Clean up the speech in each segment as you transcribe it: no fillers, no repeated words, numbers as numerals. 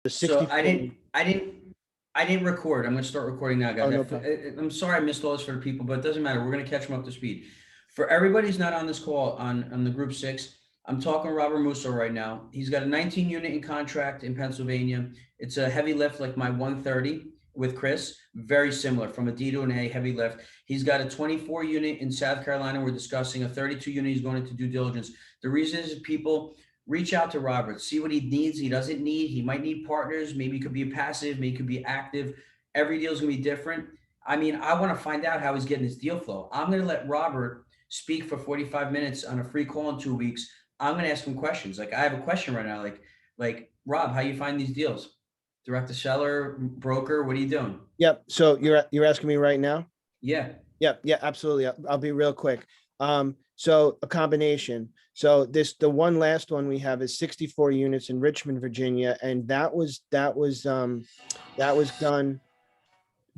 The So 64. I didn't record. I'm going to start recording now, Oh, guys. no problem. I'm sorry I missed all this for the people, but it doesn't matter. We're going to catch them up to speed. For everybody who's not on this call on the group six, I'm talking Robert Musso right now. He's got a 19 unit in contract in Pennsylvania. It's a heavy lift like my 130 with Chris, very similar from a D to an A heavy lift. He's got a 24 unit in South Carolina. We're discussing a 32 unit. He's going into due diligence. The reason is people reach out to Robert, see what he needs, he doesn't need. He might need partners. Maybe it could be a passive, maybe it could be active. Every deal is going to be different. I mean, I want to find out how he's getting his deal flow. I'm going to let Robert speak for 45 minutes on a free call in 2 weeks. I'm going to ask him questions. Like I have a question right now. Like Rob, how you find these deals? Direct to seller, broker, what are you doing? Yep. So you're asking me right now? Yeah. Yep. Yeah, absolutely. I'll be real quick. So a combination. So the one last one we have is 64 units in Richmond, Virginia, and that was done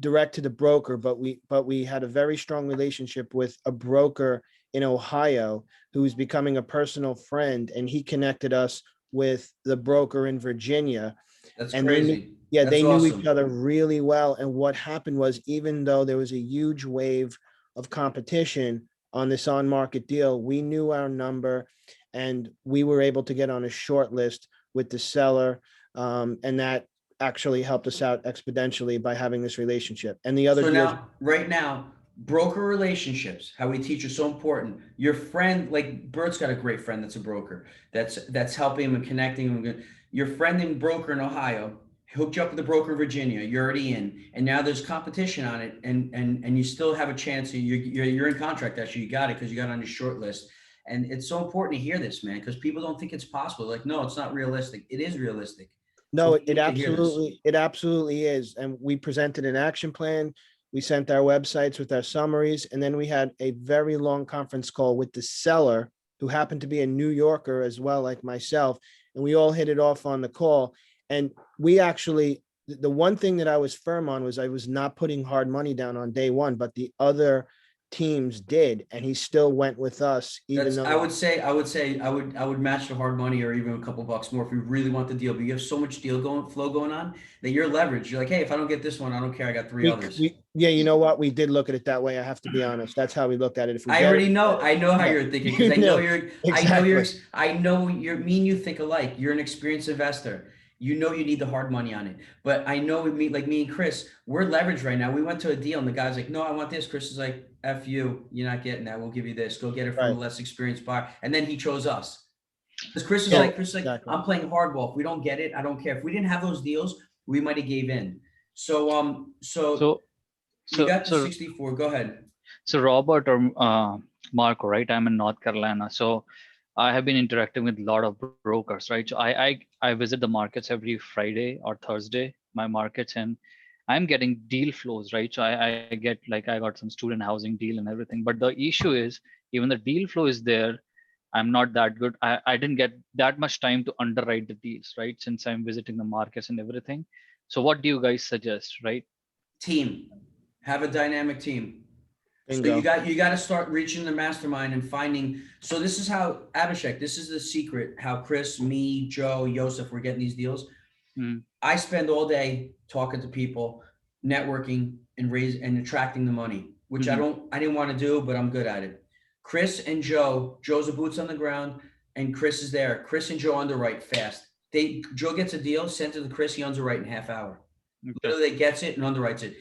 direct to the broker, but we had a very strong relationship with a broker in Ohio who's becoming a personal friend, and he connected us with the broker in Virginia, That's and they knew, crazy. yeah, That's they knew each awesome. other really well. And what happened was, even though there was a huge wave of competition on this on market deal, we knew our number, and we were able to get on a short list with the seller, and that actually helped us out exponentially by having this relationship. And the other So deals, now, right now, broker relationships, how we teach is so important. Your friend, like Bert's got a great friend that's a broker. That's helping him and connecting him. Your friend and broker in Ohio hooked you up with the broker in Virginia. You're already in, and now there's competition on it, and you still have a chance. You're in contract. Actually, you got it because you got on your short list. And it's so important to hear this, man, because people don't think it's possible. Like, no, it's not realistic. It is realistic. So no, people need to hear this. it absolutely is. And we presented an action plan. We sent our websites with our summaries, and then we had a very long conference call with the seller, who happened to be a New Yorker as well, like myself. And we all hit it off on the call. And we actually, the one thing that I was firm on was I was not putting hard money down on day one, but the other teams did. And he still went with us, even That's though, I would match the hard money or even a couple bucks more if you really want the deal. But you have so much deal going flow going on that you're leveraged. You're like, hey, if I don't get this one, I don't care. I got three others. yeah, you know what? We did look at it that way. I have to be honest. That's how we looked at it. If we I get it, already we know. get it. I know how Yeah, you're thinking because you know, exactly. I know you're me and you think alike. You're an experienced investor. You know you need the hard money on it. But I know with me, like me and Chris, we're leveraged right now. We went to a deal and the guy's like, no, I want this. Chris is like, F you, you're not getting that. We'll give you this. Go get it from a Right. less experienced buyer. And then he chose us. Because Yeah, Chris is like, exactly. I'm playing hardball. If we don't get it, I don't care. If we didn't have those deals, we might have gave in. So So, you so, got the so, 64. Go ahead. so Robert or Marco, right? I'm in North Carolina, so I have been interacting with a lot of brokers, right? So I visit the markets every Friday or Thursday, my markets, and I'm getting deal flows, right? So I get like I got some student housing deal and everything, but the issue is even the deal flow is there. I'm not that good. I didn't get that much time to underwrite the deals, right? Since I'm visiting the markets and everything. So what do you guys suggest, right? Team. Have a dynamic team. So Bingo. you got to start reaching the mastermind and finding. So this is how Abhishek. This is the secret. How Chris, me, Joe, Joseph, we're getting these deals. Mm, I spend all day talking to people, networking, and attracting the money, which mm-hmm, I didn't want to do, but I'm good at it. Chris and Joe. Joe's a boots on the ground, and Chris is there. Chris and Joe underwrite fast. Joe gets a deal, sends it to Chris. He underwrite in half hour. okay. Literally gets it and underwrites it.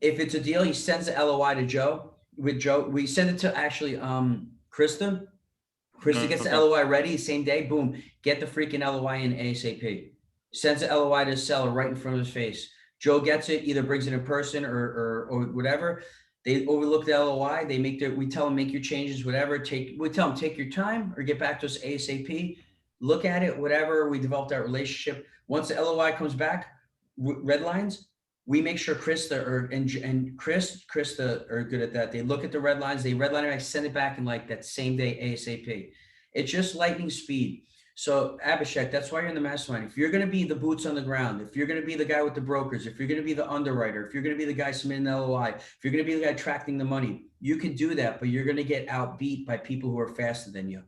If it's a deal, he sends the LOI to Joe. With Joe, we send it to actually Krista. Krista gets Okay. the LOI ready same day. Boom, get the freaking LOI in ASAP. Sends the LOI to the seller right in front of his face. Joe gets it, either brings it in person or whatever. They overlook the LOI. They make their. We tell them make your changes, whatever. We tell them take your time or get back to us ASAP. Look at it, whatever. We develop that relationship. Once the LOI comes back, red lines. We make sure Krista are good at that. They look at the red lines, they redline it, I send it back in like that same day ASAP. It's just lightning speed. So Abhishek, that's why you're in the mastermind. If you're going to be the boots on the ground, if you're going to be the guy with the brokers, if you're going to be the underwriter, if you're going to be the guy submitting the LOI, if you're going to be the guy tracking the money, you can do that, but you're going to get outbeat by people who are faster than you.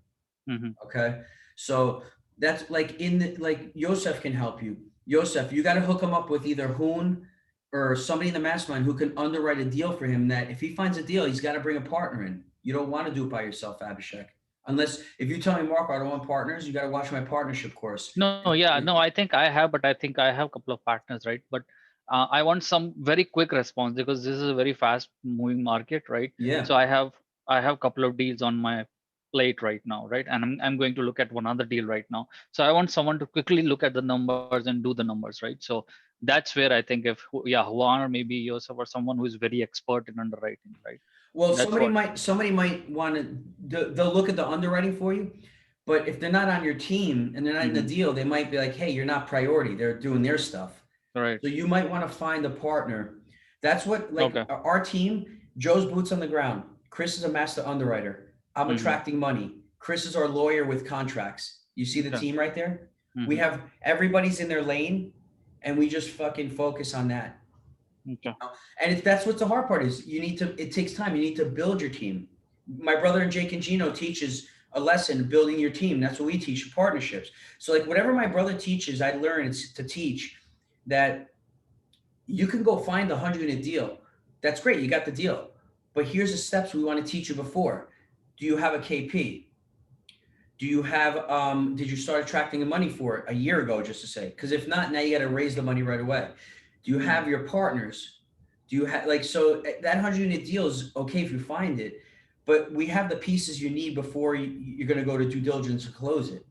Mm-hmm, Okay. So that's like like Yosef can help you. Yosef, you got to hook him up with either Hoon or somebody in the mastermind who can underwrite a deal for him, that if he finds a deal, he's got to bring a partner in. You don't want to do it by yourself, Abhishek. Unless if you tell me, Marco, I don't want partners, you got to watch my partnership course. No, yeah, no, I think I have, but I think I have a couple of partners, right? But I want some very quick response because this is a very fast moving market, right? Yeah. So I have a couple of deals on my plate right now, right? And I'm going to look at one other deal right now. So I want someone to quickly look at the numbers and do the numbers, right? So that's where I think if yeah, Juan or maybe Joseph or someone who is very expert in underwriting, right? Well, That's what. somebody might want to, they'll look at the underwriting for you, but if they're not on your team and they're not in the deal, they might be like, hey, you're not priority. They're doing their stuff. Right. So you might want to find a partner. That's what, like Okay. our team, Joe's boots on the ground. Chris is a master underwriter. I'm attracting money. Chris is our lawyer with contracts. You see the Okay. team right there? We have everybody's in their lane and we just fucking focus on that. Okay. And that's what the hard part is. It takes time. You need to build your team. My brother and Jake and Gino teaches a lesson, building your team. That's what we teach, partnerships. So like whatever my brother teaches, I learned to teach that you can go find a 100-unit deal. That's great. You got the deal. But here's the steps we want to teach you before. Do you have a KP? Do you have, did you start attracting the money for it a year ago, just to say? Because if not, now you got to raise the money right away. Do you have your partners? Do you have, like, so that 100-unit deal is okay if you find it, but we have the pieces you need before you're going to go to due diligence and close it.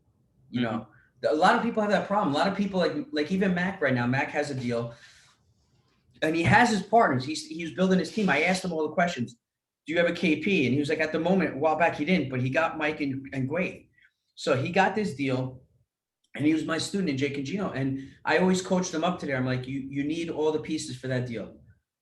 You know, a lot of people have that problem. A lot of people like even Mac right now, Mac has a deal and he has his partners. He was building his team. I asked him all the questions. Do you have a KP? And he was like, at the moment, a while back, he didn't, but he got Mike and Gwade. So he got this deal and he was my student in Jake and Gino. And I always coached them up to there. I'm like, you need all the pieces for that deal.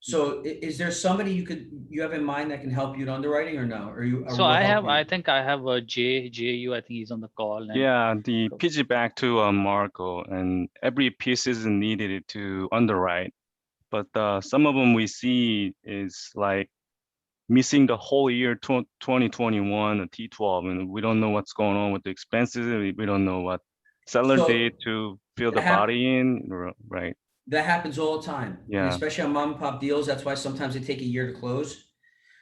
So is there somebody you have in mind that can help you in underwriting or no? Or you? So I think I have a JU. I think he's on the call. And Yeah, the pitch back to Marco, and every piece is needed to underwrite, but some of them we see is like missing the whole year 2021 T12, and we don't know what's going on with the expenses. We don't know what seller So did to fill the body in, right? That happens all the time. Yeah. And especially on mom and pop deals. That's why sometimes they take a year to close.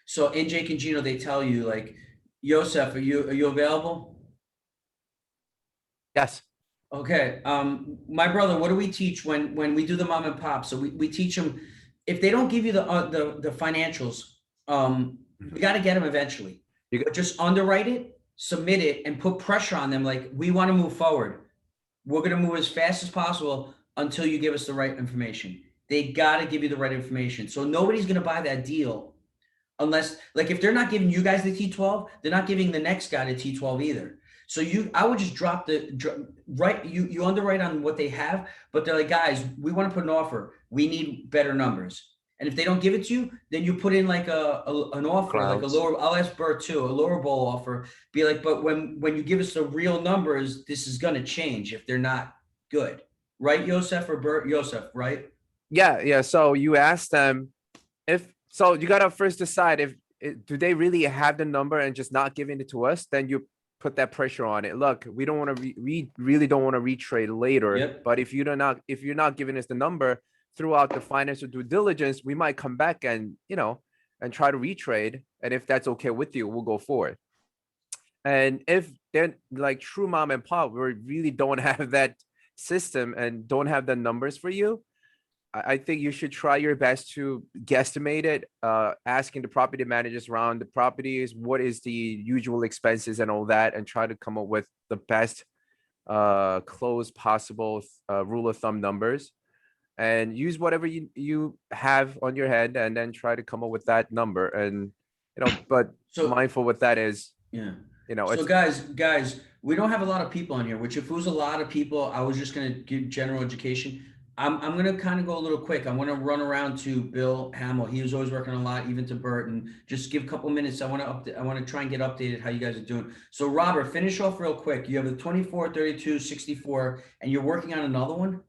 So in Jake and Gino, they tell you like, Yosef, are you available? Yes. Okay. My brother, what do we teach when we do the mom and pop? So we teach them, if they don't give you the financials, we got to get them eventually. But just underwrite it, submit it, and put pressure on them. Like, we want to move forward. We're going to move as fast as possible until you give us the right information. They got to give you the right information. So nobody's going to buy that deal unless, like, if they're not giving you guys the T12, they're not giving the next guy the T12 either. So I would just you underwrite on what they have, but they're like, guys, we want to put an offer. We need better numbers. And if they don't give it to you, then you put in like an offer, like a lower, I'll ask Bert too, a lower bowl offer, be like, but when you give us the real numbers, this is going to change if they're not good. Right, Yosef or Bert? Yosef, right? Yeah. So you ask them so you got to first decide do they really have the number and just not giving it to us? Then you put that pressure on it. Look, we don't want to, we really don't want to retrade later. Yep. But if you're not giving us the number throughout the financial due diligence, we might come back and, and try to retrade. And if that's okay with you, we'll go forward. And if they're like true mom and pop, we really don't have that system and don't have the numbers for you, I think you should try your best to guesstimate it, asking the property managers around the properties, what is the usual expenses and all that, and try to come up with the best close possible rule of thumb numbers, and use whatever you have on your head, and then try to come up with that number. And but So mindful with that is, yeah. So So guys, we don't have a lot of people on here, which if it was a lot of people, I was just going to give general education. I'm going to kind of go a little quick. I want to run around to Bill Hamill. He was always working a lot, even to Bert, and just give a couple minutes. I want to try and get updated how you guys are doing. So Robert, finish off real quick. You have the 24, 32, 64, and you're working on another one?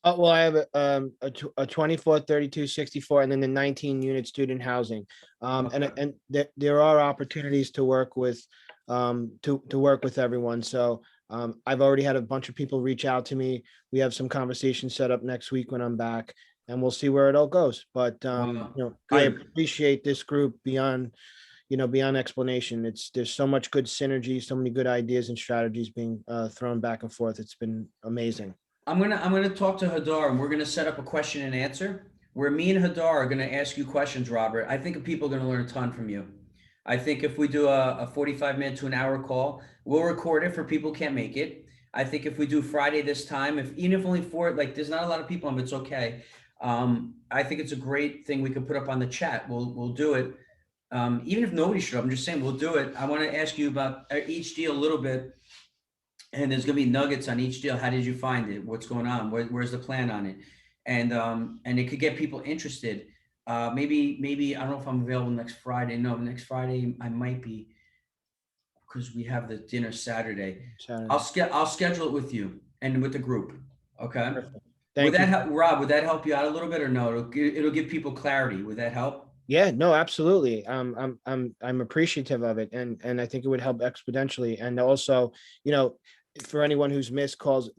Well, I have a 24, 32, 64, and then the 19-unit student housing. And there are opportunities to work with, to work with everyone. So I've already had a bunch of people reach out to me. We have some conversations set up next week when I'm back, and we'll see where it all goes. But Wow. I Good. appreciate this group beyond, beyond explanation. There's so much good synergy, so many good ideas and strategies being thrown back and forth. It's been amazing. I'm gonna talk to Hadar, and we're gonna set up a question and answer where me and Hadar are gonna ask you questions, Robert. I think people are gonna learn a ton from you. I think if we do a 45-minute to an hour call, we'll record it for people who can't make it. I think if we do Friday this time, even if only four, like there's not a lot of people on, but it's okay. I think it's a great thing we could put up on the chat. We'll do it. Even if nobody showed up, I'm just saying we'll do it. I want to ask you about each deal a little bit. And there's gonna be nuggets on each deal. How did you find it? What's going on? Where's the plan on it? And it could get people interested. Maybe I don't know if I'm available next Friday. No, next Friday I might be, because we have the dinner Saturday. Saturday. I'll schedule it with you and with the group. Okay. Perfect. Would Thank that you. help, Rob? Would that help you out a little bit or no? It'll give people clarity. Would that help? Yeah, no, absolutely. I'm appreciative of it, and I think it would help exponentially. And also, for anyone who's missed calls,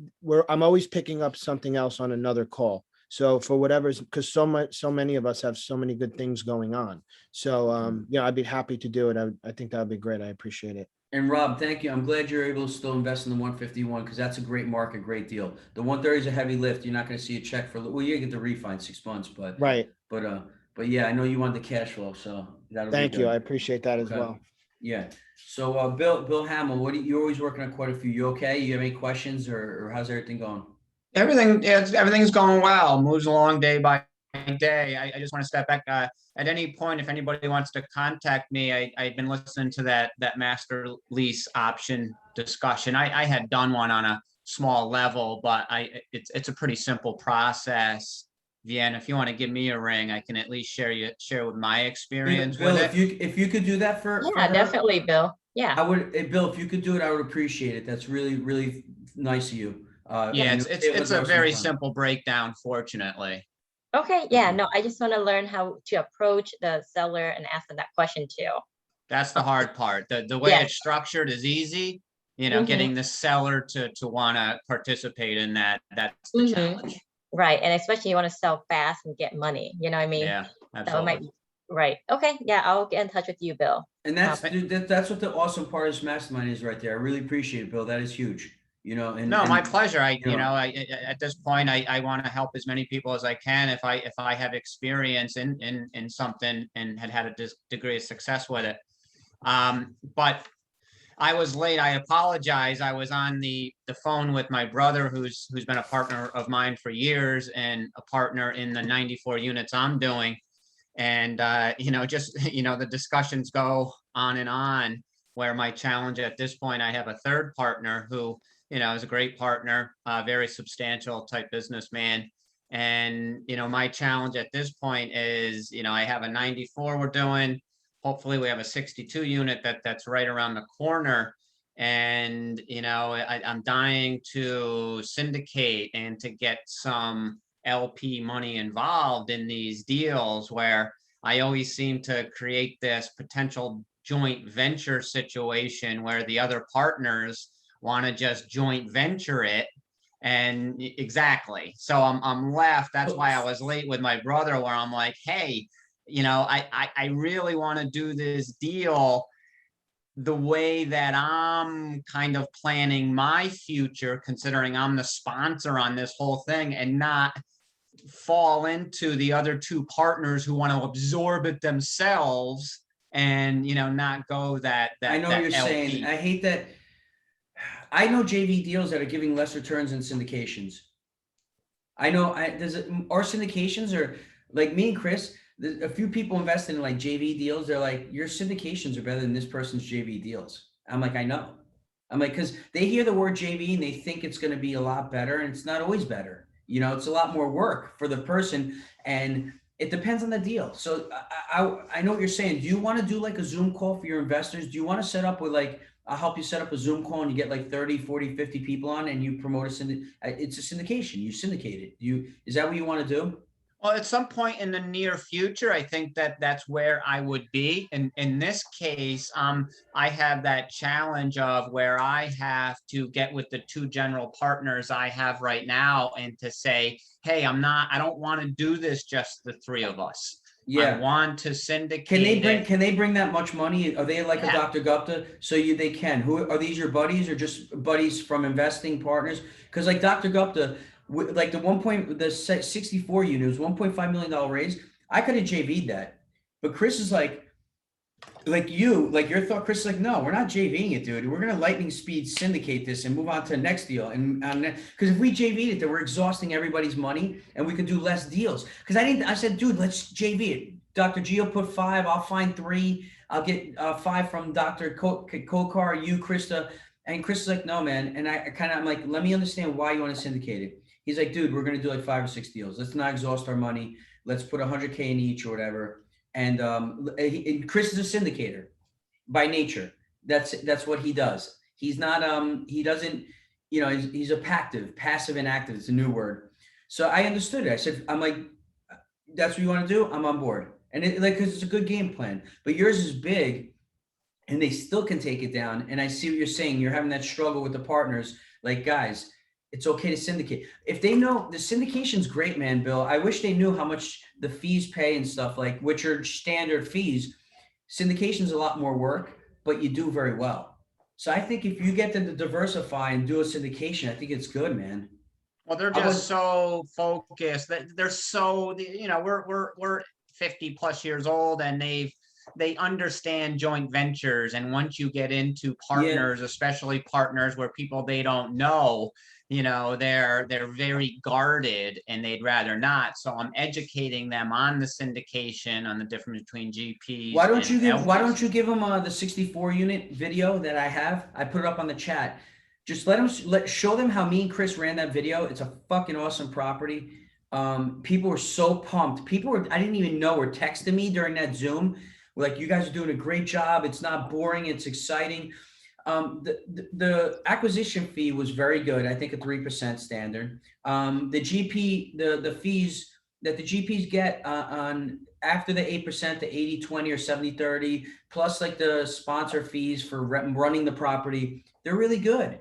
I'm always picking up something else on another call. So for whatever's, because so many of us have so many good things going on. So I'd be happy to do it. I think that would be great. I appreciate it. And Rob, thank you. I'm glad you're able to still invest in the 151 because that's a great market, great deal. The 130 is a heavy lift. You're not going to see a check for, well, you get the refund 6 months, but Right. but yeah, I know you want the cash flow, so that'll Thank be you. good. I appreciate that as Okay. well. Yeah. So Bill Hamill, you're always working on quite a few. You okay? You have any questions or how's everything going? Everything's going well. Moves along day by day. I just want to step back. At any point, if anybody wants to contact me, I've been listening to that master lease option discussion. I had done one on a small level, but it's a pretty simple process. Vienna, if you want to give me a ring, I can at least share with my experience Bill, with it. if you could do that for Yeah, her, definitely, Bill. Yeah. I would. Bill, if you could do it, I would appreciate it. That's really really nice of you. Yeah, and it's a was very fun. simple breakdown, fortunately. Okay. Yeah. No, I just want to learn how to approach the seller and ask them that question too. That's the hard part. The way Yeah. it's structured is easy. Mhm. Getting the seller to want to participate in that, that's the Mhm. challenge. Right. And especially you want to sell fast and get money. You know what I mean? Yeah, So it absolutely. might be right. Okay. Yeah. I'll get in touch with you, Bill. And that's Okay. dude, that's what the awesome part of this mastermind is right there. I really appreciate it, Bill. That is huge. And No, my pleasure. you know. At this point, I want to help as many people as I can. If I have experience in something and had a degree of success with it. But I was late. I apologize. I was on the phone with my brother, who's been a partner of mine for years and a partner in the 94 units I'm doing. And the discussions go on and on, where my challenge at this point, I have a third partner who, is a great partner, very substantial type businessman. And, my challenge at this point is, I have a 94 we're doing. Hopefully we have a 62 unit that's right around the corner. And, I'm dying to syndicate and to get some LP money involved in these deals, where I always seem to create this potential joint venture situation where the other partners want to just joint venture it. And exactly. So I'm left. That's why I was late with my brother, where I'm like, hey, I really want to do this deal the way that I'm kind of planning my future, considering I'm the sponsor on this whole thing, and not fall into the other two partners who want to absorb it themselves and, not go that I know what you're LP. saying. I hate that. I know JV deals that are giving less returns than syndications. I know our syndications are like me and Chris. A few people invested in like JV deals. They're like, your syndications are better than this person's JV deals. I'm like, I know. I'm like, because they hear the word JV and they think it's going to be a lot better, and it's not always better. It's a lot more work for the person, and it depends on the deal. So I know what you're saying. Do you want to do like a Zoom call for your investors? Do you want to set up with like, I'll help you set up a Zoom call and you get like 30, 40, 50 people on and you promote it's a syndication. You syndicate it. Is that what you want to do? Well, at some point in the near future, I think that that's where I would be. In this case, I have that challenge of where I have to get with the two general partners I have right now and to say, hey, I don't want to do this just the three of us. I Yeah. want to syndicate Can they bring that much money? Are they like a Yeah. Dr. Gupta? So they can. Who are these, your buddies or just buddies from investing partners? Because like Dr. Gupta, like the 64 unit was $1.5 million raise. I could have JV'd that. But Chris is like your thought, Chris is like, no, we're not JVing it, dude. We're gonna lightning speed syndicate this and move on to the next deal. And because if we JV'd it, then we're exhausting everybody's money and we could do less deals. Because I said, dude, let's JV it. Dr. Gio put 5, I'll find 3. I'll get 5 from Dr. Kokar, you, Krista. And Chris is like, no, man. And I'm like, let me understand why you want to syndicate it. He's like, dude, we're gonna do like 5 or 6 deals. Let's not exhaust our money. Let's put 100K in each or whatever. And Chris is a syndicator by nature. That's what he does. He's not he doesn't, he's a passive and active. It's a new word. So I understood it. I said, I'm like, that's what you want to do? I'm on board. And because it's a good game plan. But yours is big and they still can take it down. And I see what you're saying. You're having that struggle with the partners. Like, guys, it's okay to syndicate. If they know the syndication's great, man, Bill. I wish they knew how much the fees pay and stuff, like which are standard fees. Syndication's a lot more work, but you do very well. So I think if you get them to diversify and do a syndication, I think it's good, man. Well, they're just so focused that they're so, we're 50 plus years old and they understand joint ventures. And once you get into partners, especially partners where people they don't know, they're very guarded and they'd rather not. So I'm educating them on the syndication, on the difference between GPs. Why don't you give them the 64 unit video that I have? I put it up on the chat. Just show them how me and Chris ran that video. It's a fucking awesome property. People were so pumped. I didn't even know, were texting me during that Zoom. We're like, you guys are doing a great job. It's not boring. It's exciting. The acquisition fee was very good. I think a 3% standard. The GP, the fees that the GPs get on after the 8%, the 80-20 or 70-30, plus like the sponsor fees for running the property, they're really good.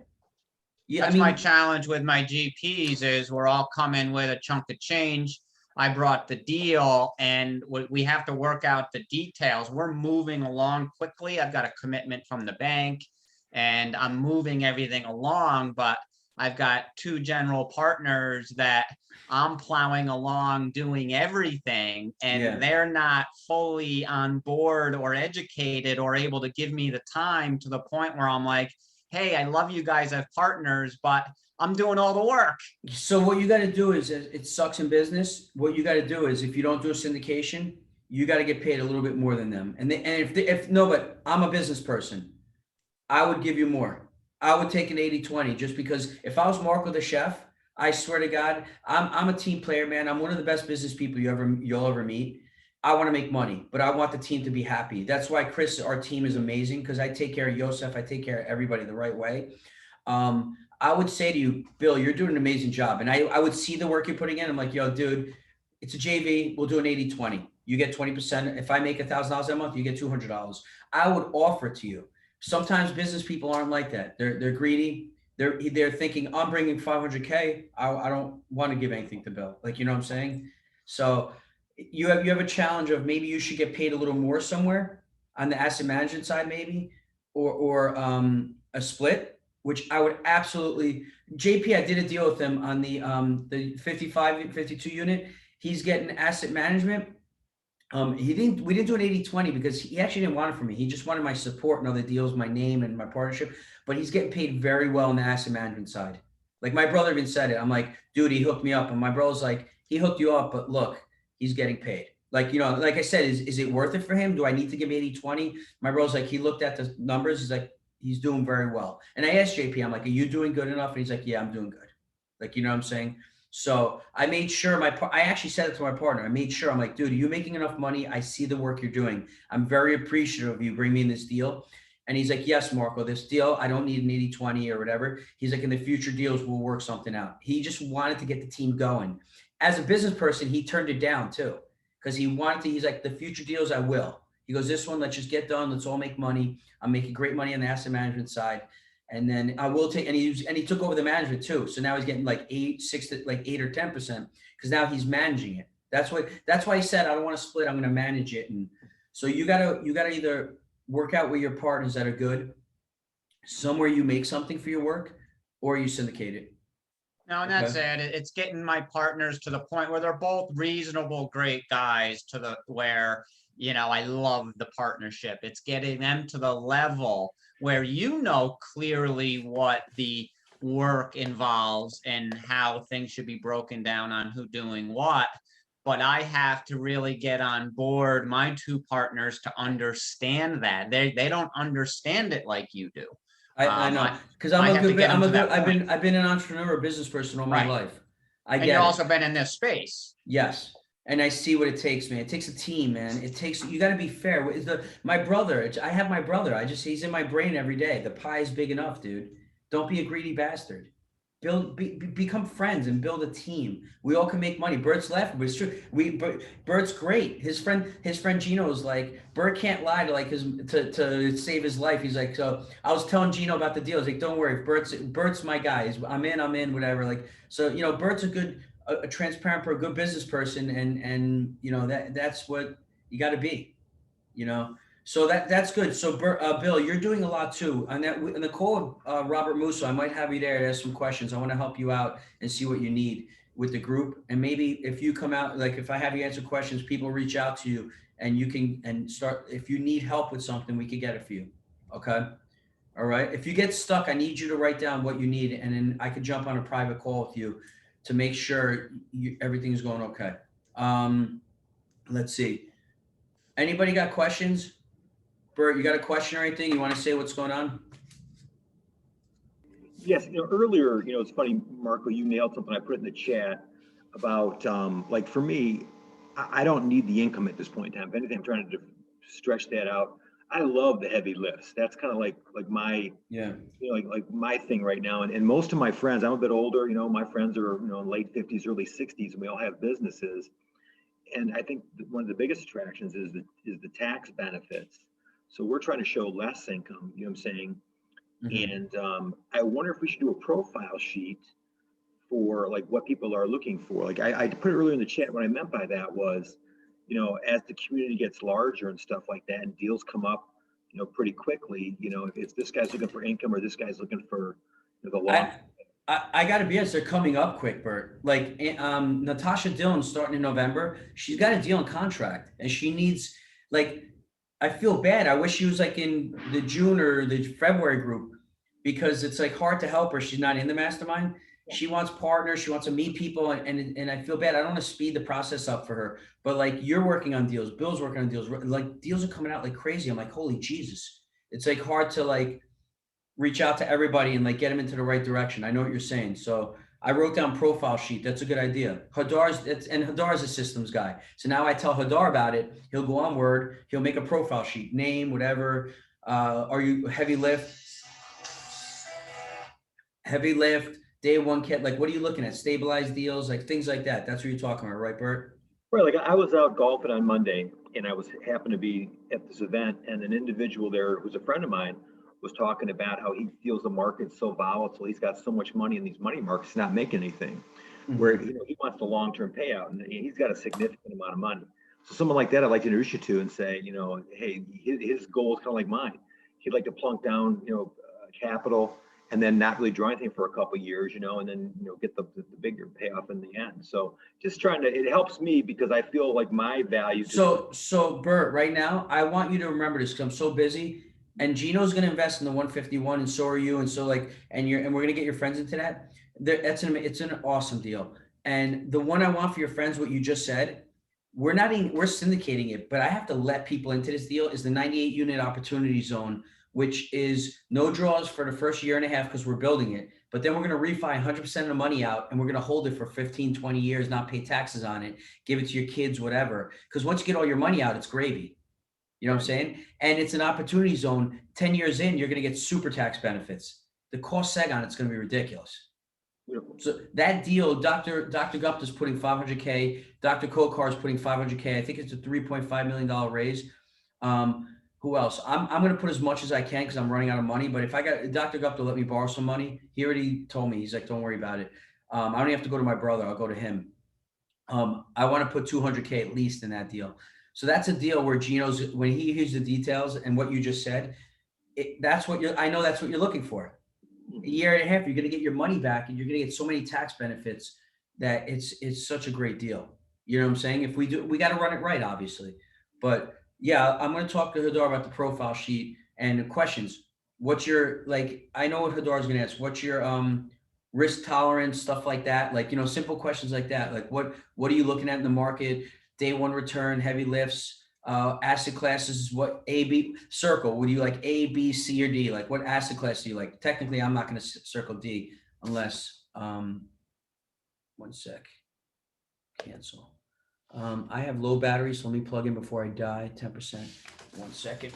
Yeah, that's my challenge with my GPs is we're all coming with a chunk of change. I brought the deal and we have to work out the details. We're moving along quickly. I've got a commitment from the bank and I'm moving everything along, but I've got 2 general partners that I'm plowing along doing everything and they're not fully on board or educated or able to give me the time to the point where I'm like, hey, I love you guys as partners, but I'm doing all the work. So what you got to do is, it sucks in business. What you got to do is, if you don't do a syndication, you got to get paid a little bit more than them. But I'm a business person. I would give you more. I would take an 80-20 just because if I was Marco the chef, I swear to God, I'm a team player, man. I'm one of the best business people you'll ever meet. I want to make money, but I want the team to be happy. That's why Chris, our team is amazing because I take care of Yosef. I take care of everybody the right way. I would say to you, Bill, you're doing an amazing job. And I would see the work you're putting in. I'm like, yo, dude, it's a JV. We'll do an 80-20. You get 20%. If I make $1,000 a month, you get $200. I would offer to you. Sometimes business people aren't like that. They're greedy. They're thinking, I'm bringing 500K. I don't want to give anything to Bill. Like, you know what I'm saying? So you have a challenge of maybe you should get paid a little more somewhere on the asset management side, maybe, or a split, which I would absolutely. JP, I did a deal with him on the 52 unit. He's getting asset management. We didn't do an 80-20 because he actually didn't want it from me. He just wanted my support and other deals, my name and my partnership, but he's getting paid very well on the asset management side. Like my brother even said it. I'm like, dude, he hooked me up. And my brother's like, he hooked you up, but look, he's getting paid. Like, like I said, is it worth it for him? Do I need to give 80-20? My brother's like, he looked at the numbers. He's like, he's doing very well. And I asked JP, I'm like, are you doing good enough? And he's like, yeah, I'm doing good. Like, you know what I'm saying? So I made sure I actually said it to my partner. I made sure, I'm like, dude, are you making enough money? I see the work you're doing. I'm very appreciative of you bringing me in this deal. And he's like, yes, Marco, this deal, I don't need an 80-20 or whatever. He's like, in the future deals, we'll work something out. He just wanted to get the team going. as a business person, he turned it down too. Because he's like, the future deals I will. He goes, this one, let's just get done. Let's all make money. I'm making great money on the asset management side. And then I will take, and he took over the management too. So now he's getting like 8 or 10%, because now he's managing it. That's why he said, I don't want to split. I'm going to manage it. And so you gotta either work out with your partners that are good, somewhere you make something for your work, or you syndicate it. No, and that's it. It's getting my partners to the point where they're both reasonable, great guys to the where, you know, I love the partnership. It's getting them to the level where you know clearly what the work involves and how things should be broken down on who doing what. But I have to really get on board my two partners to understand that. They don't understand it like you do. I know, because I have to get them to that point. I've been an entrepreneur, a business person all my Right. life. I And get you've it. also been in this space. Yes. And I see what it takes, man. It takes a team, man. You got to be fair. My brother, I have my brother. He's in my brain every day. The pie is big enough, dude. Don't be a greedy bastard. Become friends and build a team. We all can make money. Bert's left, but it's true. Bert's great. His friend Gino is like, Bert can't lie to save his life. He's like, so I was telling Gino about the deal. He's like, don't worry, Bert's my guy. I'm in, whatever. Like, so, you know, Bert's a transparent, a good business person, and you know, that's what you got to be, you know. So that's good. So Bill, you're doing a lot too. On the call of Robert Musso, I might have you there to ask some questions. I want to help you out and see what you need with the group. And maybe if you come out, like if I have you answer questions, people reach out to you and you can start. If you need help with something, we could get it for you. Okay. All right. If you get stuck, I need you to write down what you need, and then I could jump on a private call with you to make sure everything's going okay. Let's see. Anybody got questions? Bert, you got a question or anything? You want to say what's going on? Yes, earlier, it's funny, Marco, you nailed something I put in the chat about, like for me, I don't need the income at this point in time. If anything, I'm trying to stretch that out. I love the heavy lifts. That's kind of like my, like my thing right now. And most of my friends, I'm a bit older, my friends are, late 50s, early 60s, and we all have businesses. And I think one of the biggest attractions is the tax benefits. So we're trying to show less income, you know what I'm saying? Mm-hmm. And I wonder if we should do a profile sheet for like what people are looking for. Like I put it earlier in the chat, what I meant by that was, as the community gets larger and stuff like that, and deals come up, pretty quickly, if this guy's looking for income or this guy's looking for the law. I got to be honest, they're coming up quick, Bert. Like Natasha Dillon starting in November, she's got a deal in contract and she needs, like, I feel bad. I wish she was like in the June or the February group, because it's like hard to help her. She's not in the mastermind. She wants partners. She wants to meet people. And I feel bad. I don't want to speed the process up for her, but like you're working on deals, Bill's working on deals, like deals are coming out like crazy. I'm like, holy Jesus. It's like hard to like reach out to everybody and like get them into the right direction. I know what you're saying. So I wrote down profile sheet. That's a good idea. Hadar's a systems guy. So now I tell Hadar about it. He'll go on Word. He'll make a profile sheet, name, whatever. Are you heavy lift, day one kit? Like, what are you looking at? Stabilized deals, like things like that. That's what you're talking about, right, Bert? Right. Like I was out golfing on Monday and I happened to be at this event, and an individual there who's a friend of mine was talking about how he feels the market's so volatile. He's got so much money in these money markets, he's not making anything. Mm-hmm. Where he wants the long-term payout, and he's got a significant amount of money. So someone like that, I'd like to introduce you to and say, hey, his goal is kind of like mine. He'd like to plunk down, capital, and then not really draw anything for a couple of years, and then get the bigger payoff in the end. So just it helps me because I feel like my value. So Bert, right now, I want you to remember this because I'm so busy. And Gino's going to invest in the 151, and so are you. And so and we're going to get your friends into that. It's an awesome deal. And the one I want for your friends, what you just said, we're syndicating it, but I have to let people into this deal, is the 98 unit opportunity zone, which is no draws for the first year and a half because we're building it. But then we're going to refi 100% of the money out, and we're going to hold it for 15, 20 years, not pay taxes on it, give it to your kids, whatever. Because once you get all your money out, it's gravy. You know what I'm saying? And it's an opportunity zone. 10 years in, you're going to get super tax benefits. The cost seg on it's going to be ridiculous. Beautiful. So that deal, Dr. Gupta's putting 500K, Dr. Kokar's putting 500K. I think it's a $3.5 million raise. Who else? I'm going to put as much as I can because I'm running out of money. But if I got Dr. Gupta let me borrow some money, he already told me, he's like, don't worry about it. I don't even have to go to my brother. I'll go to him. I want to put 200K at least in that deal. So that's a deal where Gino's, when he hears the details and what you just said, that's what I know that's what you're looking for. A year and a half, you're going to get your money back and you're going to get so many tax benefits that it's such a great deal. You know what I'm saying? If we do, we got to run it right, obviously. But yeah, I'm going to talk to Hadar about the profile sheet and the questions. What's your, like, I know what Hadar is going to ask. What's your risk tolerance, stuff like that? Like, you know, simple questions like that. Like what are you looking at in the market? Day one return, heavy lifts, asset classes, what A, B, circle. Would you like A, B, C, or D? Like what asset class do you like? Technically, I'm not going to circle D unless, one sec, cancel. I have low battery, so let me plug in before I die, 10%. 1 second.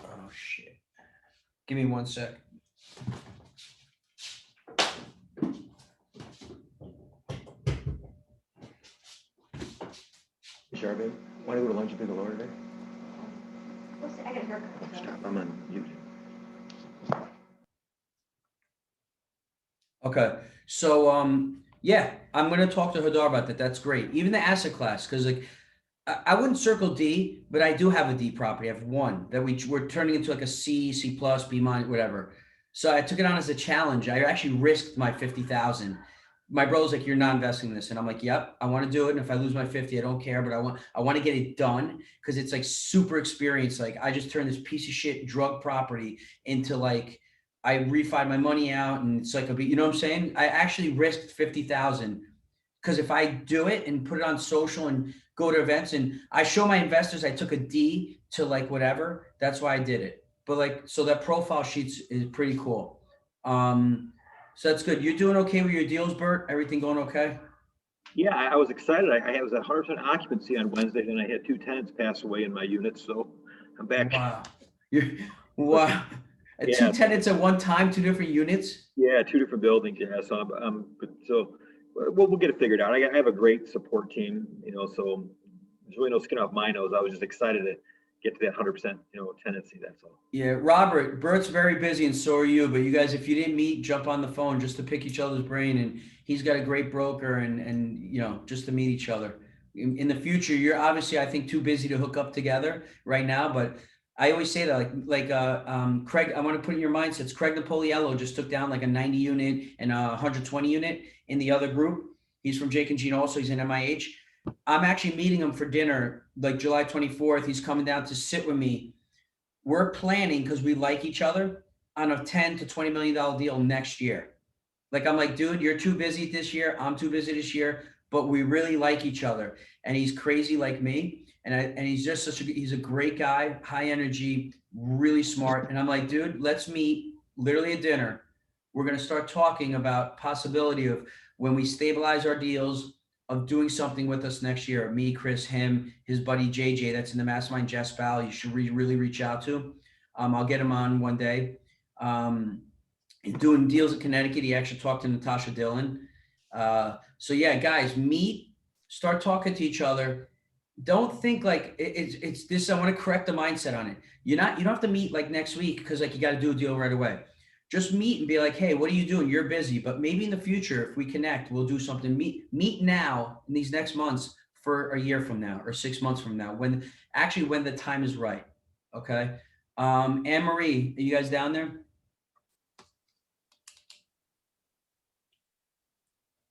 Oh, shit. Give me 1 sec. Sure, babe. Want to go to lunch and pick a lower today? I got her. Stop, I'm on mute. Okay, so yeah, I'm gonna talk to Hadar about that. That's great. Even the asset class, because like I wouldn't circle D, but I do have a D property. I have one that we're turning into like a C, C plus, B minus, whatever. So I took it on as a challenge. I actually risked my 50,000. My bro's like, "You're not investing in this," and I'm like, "Yep, I want to do it. And if I lose my 50, I don't care, but I want to get it done because it's like super experience. Like I just turned this piece of shit drug property into like." I refied my money out and it's like you know what I'm saying? I actually risked 50,000 because if I do it and put it on social and go to events and I show my investors I took a D to like whatever, that's why I did it. But like, so that profile sheets is pretty cool. So that's good. You're doing okay with your deals, Bert? Everything going okay? Yeah, I was excited. I was at 100% occupancy on Wednesday, and I had 2 tenants pass away in my units, so I'm back. Wow. Wow. Yeah. 2 tenants at one time, 2 different units? Yeah, 2 different buildings. Yeah, so we'll get it figured out. I have a great support team, you know, so there's really no skin off my nose. I was just excited to get to that 100%, you know, tenancy. That's all. Yeah, Robert, Bert's very busy and so are you, but you guys, if you didn't meet, jump on the phone just to pick each other's brain. And he's got a great broker and you know, just to meet each other. In the future, you're obviously, I think, too busy to hook up together right now, but I always say that Craig, I want to put in your mindsets. Craig Napoliello just took down like a 90 unit and a 120 unit in the other group. He's from Jake and Gene also. He's in MIH. I'm actually meeting him for dinner like July 24th. He's coming down to sit with me. We're planning because we like each other on a 10 to $20 million deal next year. Like, I'm like, dude, you're too busy this year. I'm too busy this year, but we really like each other. And he's crazy like me. And he's just he's a great guy, high energy, really smart. And I'm like, dude, let's meet literally at dinner. We're going to start talking about possibility of when we stabilize our deals of doing something with us next year. Me, Chris, him, his buddy JJ, that's in the mastermind, Jess Bal. You should really reach out to. I'll get him on one day. He's doing deals in Connecticut. He actually talked to Natasha Dillon. So yeah, guys, meet, start talking to each other. Don't think like it's this. I want to correct the mindset on it. You don't have to meet like next week because like you got to do a deal right away. Just meet and be like, hey, what are you doing? You're busy, but maybe in the future, if we connect, we'll do something. Meet now in these next months for a year from now or 6 months from now, when the time is right. Okay. Anne Marie, are you guys down there?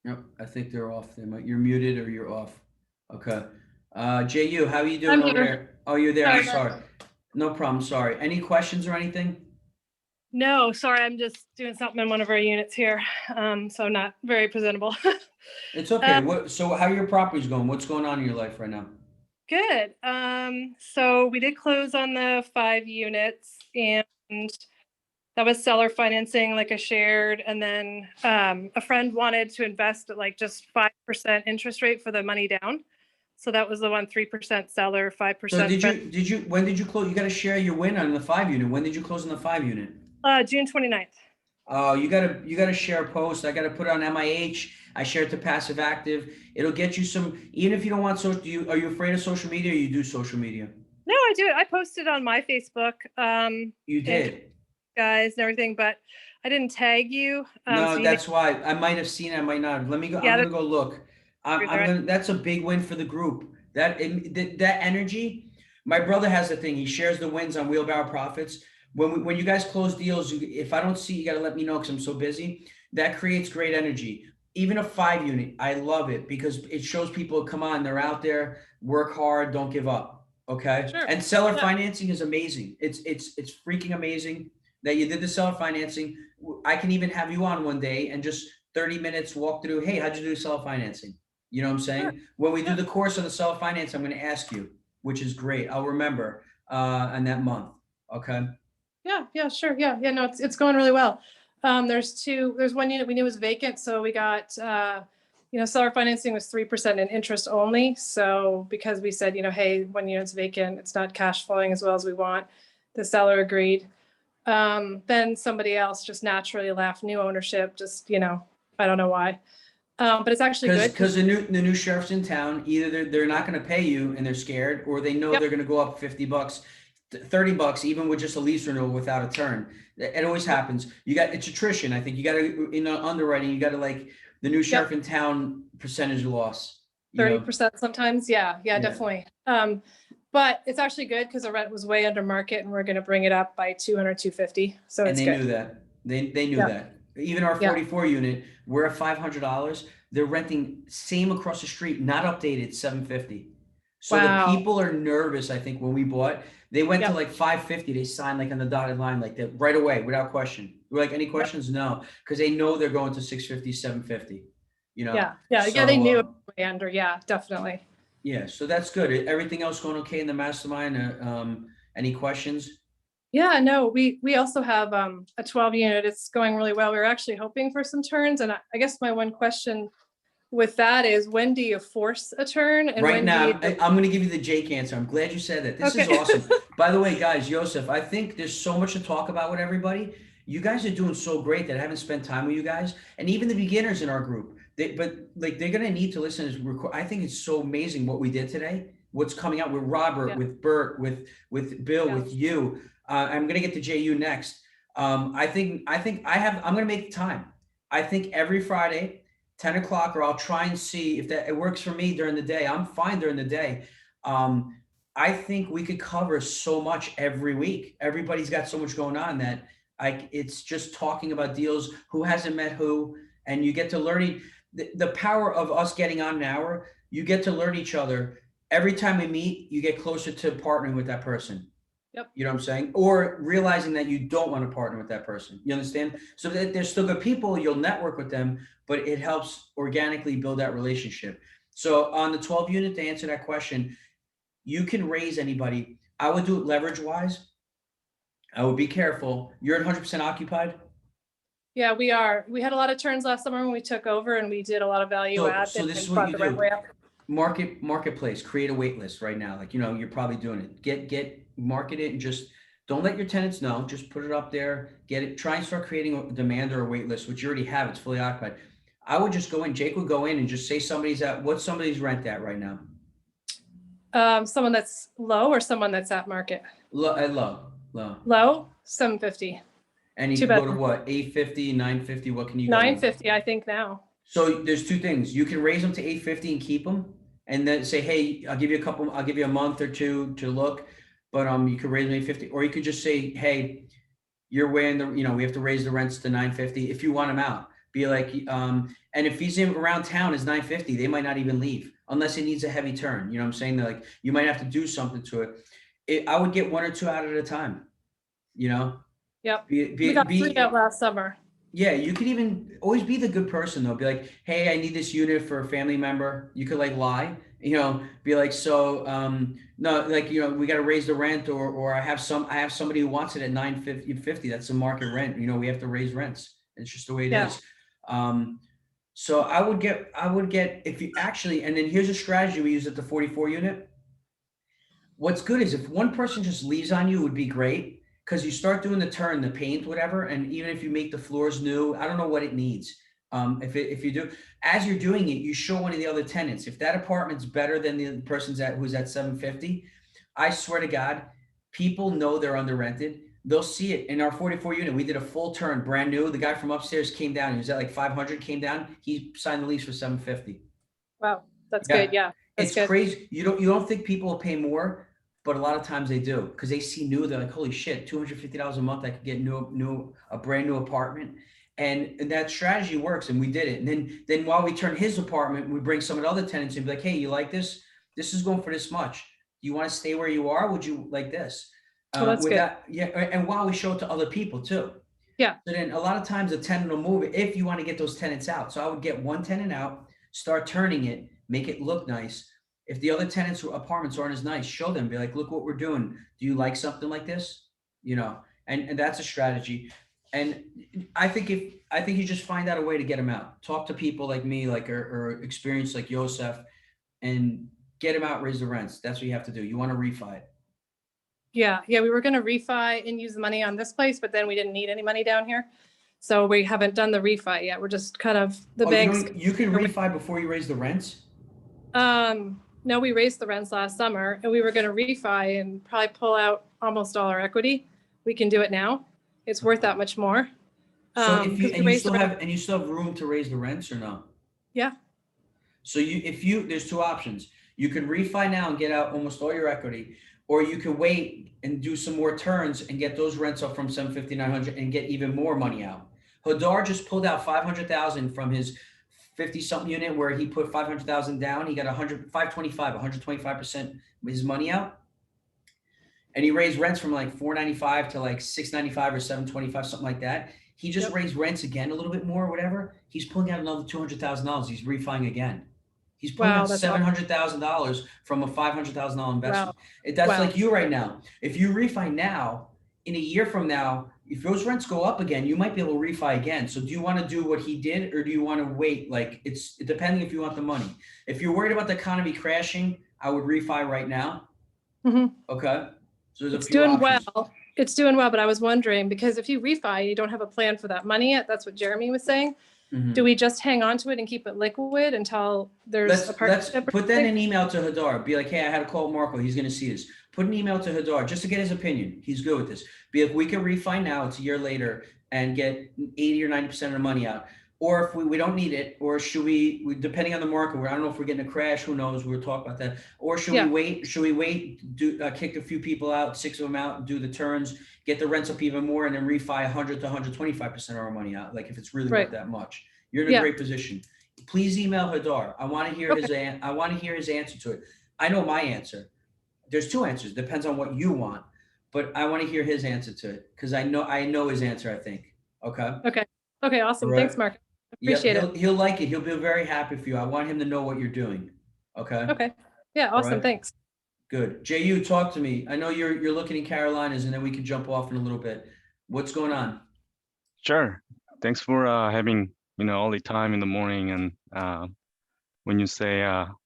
Yep, I think they're off. You're muted or you're off. Okay. JU, how are you doing over there? Oh, you're there. I'm sorry. No problem. Sorry. Any questions or anything? No, sorry. I'm just doing something in one of our units here. So not very presentable. It's okay. So how are your properties going? What's going on in your life right now? Good. So we did close on the 5 units and that was seller financing, like I shared. And then a friend wanted to invest at like just 5% interest rate for the money down. So that was the one, 3% seller, So 5%. when did you close? You got to share your win on the 5 unit. When did you close on the 5 unit? June 29th. Oh, you gotta share a post. I gotta put it on MIH. I share it to passive active. It'll get you some, even if you don't want social, are you afraid of social media or you do social media? No, I do it. I posted on my Facebook. You and did. guys and everything, but I didn't tag you. No, so you that's why I might have seen it. I might not have. Let me go. Yeah, I'm gonna go look. You're I'm there. gonna. That's a big win for the group. That energy. My brother has a thing. He shares the wins on Wheelbarrow Profits. When you guys close deals, if I don't see, you got to let me know because I'm so busy. That creates great energy. Even a 5 unit, I love it because it shows people, come on, they're out there, work hard, don't give up. Okay. Sure. And seller Yeah. financing is amazing. It's freaking amazing that you did the seller financing. I can even have you on one day and just 30 minutes walk through. Hey, how'd you do seller financing? You know what I'm saying? Sure. When we do Yeah. the course on the seller finance, I'm going to ask you, which is great. I'll remember in that month. Okay. Yeah, sure. Yeah. No, it's going really well. There's one unit we knew was vacant, so we got, seller financing was 3% in interest only. So because we said, hey, one unit's vacant, it's not cash flowing as well as we want, the seller agreed. Then somebody else just naturally left, new ownership, just, I don't know why. But it's actually good. Because the new sheriff's in town, either they're not going to pay you and they're scared, or they know Yep. they're going to go up $50, $30, even with just a lease renewal without a turn. It always happens. It's attrition. I think you got to, in underwriting, you got to, like, the new sheriff in town percentage loss. 30% sometimes. Yeah, Yeah. definitely. But it's actually good because the rent was way under market and we're going to bring it up by 200, 250. So And it's they good. knew that. They knew Yeah. that. Even our Yeah. 44 unit, we're at $500. They're renting same across the street, not updated, $750. So Wow. the people are nervous. I think when we bought, they went to Yep. like $550. They signed like on the dotted line, like that right away, without question. We're like, any questions? No, because they know they're going to $650, $750. Yeah, So, they knew it was way under. Yeah, definitely. yeah, so that's good. Everything else going okay in the mastermind? Any questions? Yeah, no, we also have a 12 unit. It's going really well. We were actually hoping for some turns. And I guess my one question with that is, when do you force a turn? And Right when now, do you... I'm going to give you the Jake answer. I'm glad you said that. This is Okay. awesome. By the way, guys, Joseph, I think there's so much to talk about with everybody. You guys are doing so great that I haven't spent time with you guys, and even the beginners in our group. They're going to need to listen to this record. I think it's so amazing what we did today. What's coming out with Robert, Yeah. with Bert, with Bill, Yeah. with you. I'm going to get to JU next. I'm going to make time. I think every Friday, 10 o'clock, or I'll try and see if it works for me during the day. I'm fine during the day. I think we could cover so much every week. Everybody's got so much going on that it's just talking about deals, who hasn't met who, and you get to learning the power of us getting on an hour. You get to learn each other. Every time we meet, you get closer to partnering with that person. Yep. You know what I'm saying? Or realizing that you don't want to partner with that person. You understand? So that they're still good people, you'll network with them, but it helps organically build that relationship. So on the 12 unit, to answer that question, you can raise anybody. I would do it leverage wise. I would be careful. You're at 100% occupied. Yeah, we are. We had a lot of turns last summer when we took over, and we did a lot of value add. So this and is what brought you the rent do. way up. Marketplace, create a wait list right now. Like, you're probably doing it. Get market it, and just don't let your tenants know. Just put it up there, get it, try and start creating a demand or a wait list, which you already have. It's fully occupied. I would just go in, Jake would go in and just say what's somebody's rent at right now? Someone that's low or someone that's at market? Low. Low, 750. And you Two can go to bedroom. what, 850, 950, what can you go to? 950, I think now. So there's two things. You can raise them to 850 and keep them, and then say, hey, I'll give you a month or two to look, but you could raise them 850, or you could just say, hey, you're weighing we have to raise the rents to 950 if you want them out. Be like, and if he's around town is 950, they might not even leave unless it needs a heavy turn. You know what I'm saying? They're like, you might have to do something to it. I would get one or two out at a time, Yep. We got 3 out last summer. Yeah, you could even always be the good person though. Be like, hey, I need this unit for a family member. You could lie, be like, so no, we got to raise the rent, or I have somebody who wants it at 950. That's the market rent. We have to raise rents. It's just the way it is. So I would get, if you actually, and then here's a strategy we use at the 44 unit. What's good is if one person just leaves on you, it would be great, because you start doing the turn, the paint, whatever, and even if you make the floors new, I don't know what it needs. If you do, as you're doing it, you show one of the other tenants. If that apartment's better than the person's who's at 750, I swear to God, people know they're under rented. They'll see it in our 44 unit. We did a full turn, brand new. The guy from upstairs came down. He was at like 500, came down. He signed the lease for 750. Wow, that's Yeah. good. Yeah, that's It's good. crazy. You don't think people will pay more, but a lot of times they do, because they see new. They're like, holy shit, $250 a month. I could get a brand new apartment. And that strategy works. And we did it. And then while we turn his apartment, we bring some of the other tenants and be like, hey, you like this? This is going for this much. You want to stay where you are? Would you like this? Well, that's With good. that, yeah. And while we show it to other people too. Yeah. So then a lot of times a tenant will move it if you want to get those tenants out. So I would get one tenant out, start turning it, make it look nice. If the other tenants' apartments aren't as nice, show them, be like, look what we're doing. Do you like something like this? You know, and that's a strategy. And I think you just find out a way to get them out. Talk to people like me, like or experienced like Yosef, and get them out, raise the rents. That's what you have to do. You want to refi it. Yeah, we were gonna refi and use the money on this place, but then we didn't need any money down here. So we haven't done the refi yet. We're just kind of, the banks. You can refi before you raise the rents? No, we raised the rents last summer and we were gonna refi and probably pull out almost all our equity. We can do it now. It's worth that much more. So if 'cause you, we and you raised still the rent- have, and you still have room to raise the rents or no? Yeah. So there's two options. You can refi now and get out almost all your equity, or you can wait and do some more turns and get those rents up from 750, 900 and get even more money out. Hadar just pulled out 500,000 from his 50 something unit where he put 500,000 down. He got 125% his money out. And he raised rents from like 495 to like 695 or 725, something like that. He just raised rents again a little bit more or whatever. He's pulling out another $200,000. He's refining again. He's pulling out $700,000 from a $500,000 investment. That's like you right now. If you refi now, in a year from now, if those rents go up again, you might be able to refi again. So do you want to do what he did, or do you want to wait? Like it's depending if you want the money. If you're worried about the economy crashing, I would refi right now. Mhm. Okay. So there's a It's few doing options. well. It's doing well, but I was wondering, because if you refi, you don't have a plan for that money yet. That's what Jeremy was saying. Mhm. Do we just hang on to it and keep it liquid until there's a Let's partnership? put that in an email to Hadar. Be like, hey, I had to call Marco. He's going to see this. Put an email to Hadar just to get his opinion. He's good with this. Be like, we can refi now. It's a year later and get 80 or 90% of the money out. Or if we don't need it, or should we depending on the market, where I don't know if we're getting a crash, who knows? We'll talk about that. Or should we wait? Should we wait? Do kick a few people out, 6 of them out, do the turns, get the rents up even more, and then refi 100 to 125% of our money out. Like if it's really worth that much, you're in a great position. Please email Hadar. I want to hear his answer to it. I know my answer. There's two answers. Depends on what you want, but I want to hear his answer to it because I know his answer. I think. Okay. Okay. Awesome. Right. Thanks, Mark. Appreciate it. He'll like it. He'll be very happy for you. I want him to know what you're doing. Okay. Okay. Yeah. Awesome. Right. Thanks. Good. JU, talk to me. I know you're looking in Carolinas, and then we can jump off in a little bit. What's going on? Sure. Thanks for having all the time in the morning, and when you say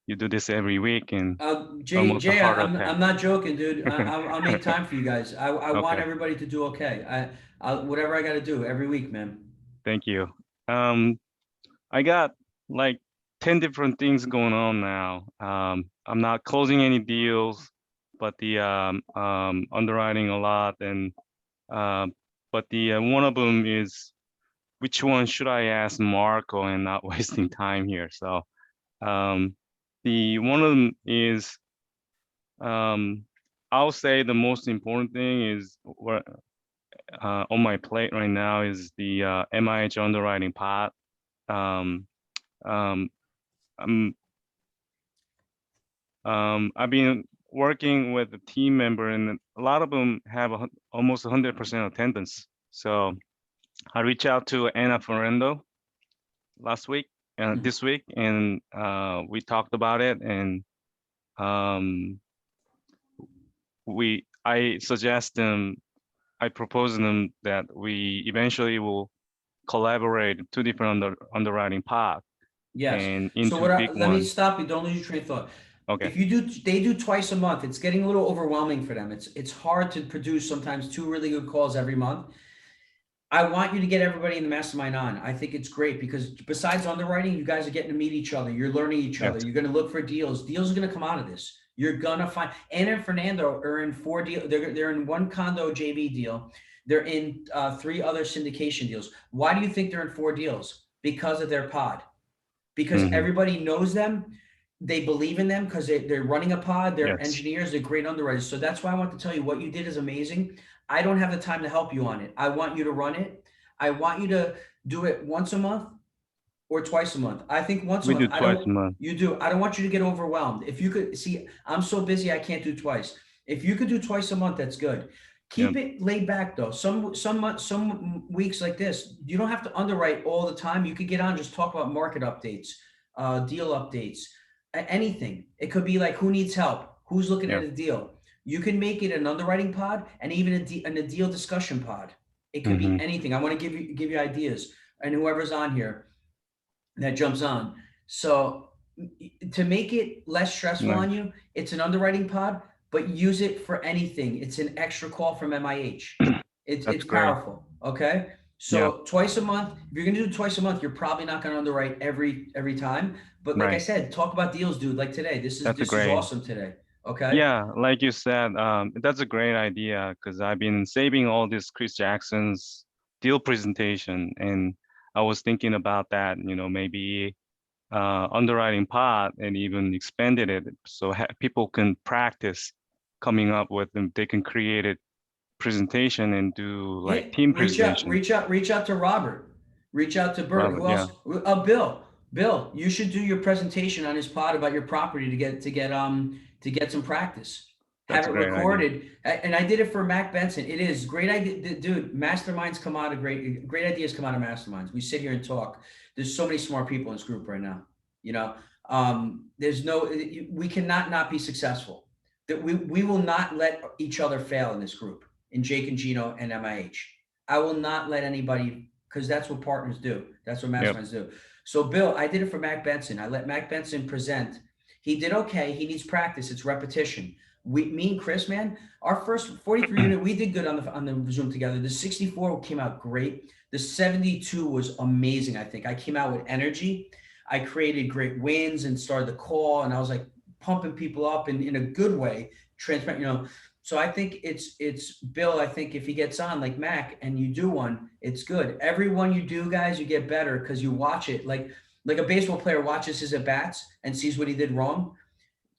you do this every week, and Jay, I'm not joking, dude. I'll make time for you guys. I want everybody to do okay. I whatever I got to do every week, man. Thank you. I got like 10 different things going on now. I'm not closing any deals, but the underwriting a lot, and but the one of them is, which one should I ask Marco and not wasting time here? So the one of them is, I'll say the most important thing is what on my plate right now is the MIH underwriting part. I've been working with a team member, and a lot of them have almost 100% attendance. So I reached out to Anna Ferrando last week and this week, and we talked about it, and I proposed them that we eventually will collaborate two different underwriting paths. Yes. and So into big let me ones. stop you. Don't lose your train of thought. Okay. If they do twice a month, it's getting a little overwhelming for them. It's hard to produce sometimes 2 really good calls every month. I want you to get everybody in the mastermind on. I think it's great because besides underwriting, you guys are getting to meet each other. You're learning each other. Yes. You're going to look for deals. Deals are going to come out of this. You're going to find, Anna and Fernando are in 4 deals. They're in 1 condo JV deal. They're in 3 other syndication deals. Why do you think they're in 4 deals? Because of their pod. Because everybody knows them. They believe in them because they're running a pod. They're Yes. engineers. They're great underwriters. So that's why I want to tell you what you did is amazing. I don't have the time to help you on it. I want you to run it. I want you to do it once a month or twice a month. I think once a We month. do twice a month. You do. I don't want you to get overwhelmed. If you could see, I'm so busy, I can't do twice. If you could do twice a month, that's good. Keep it laid back though. Some weeks like this, you don't have to underwrite all the time. You could get on, just talk about market updates, deal updates, anything. It could be like who needs help, who's looking at a deal. You can make it an underwriting pod and even a deal discussion pod. It could be anything. I want to give you ideas, and whoever's on here that jumps on. So to make it less stressful on you, it's an underwriting pod, but use it for anything. It's an extra call from MIH. It's powerful. Okay. So twice a month, if you're going to do twice a month, you're probably not going to underwrite every time. But like I said, talk about deals, dude. Like today, this is awesome today. Okay. Yeah, like you said, that's a great idea because I've been saving all this Chris Jackson's deal presentation, and I was thinking about that. Maybe underwriting pod and even expanded it so people can practice coming up with them. They can create a presentation and do like team presentation. Reach out to Robert. Reach out to Bert. Who else? Bill, you should do your presentation on his pod about your property to get some practice. Have it recorded. And I did it for Mac Benson. It is great idea, dude. Masterminds come out of great ideas come out of masterminds. We sit here and talk. There's so many smart people in this group right now. We cannot not be successful. That we will not let each other fail in this group, in Jake and Gino and MIH. I will not let anybody, because that's what partners do. That's what masterminds do. So Bill, I did it for Mac Benson. I let Mac Benson present. He did okay. He needs practice. It's repetition. Me and Chris, man, our first 43 unit, we did good on the Zoom together. The 64 came out great. The 72 was amazing. I think I came out with energy. I created great wins and started the call, and I was like pumping people up in a good way, transparent, So I think it's Bill. I think if he gets on like Mac and you do one, it's good. Every one you do, guys, you get better because you watch it. Like a baseball player watches his at-bats and sees what he did wrong.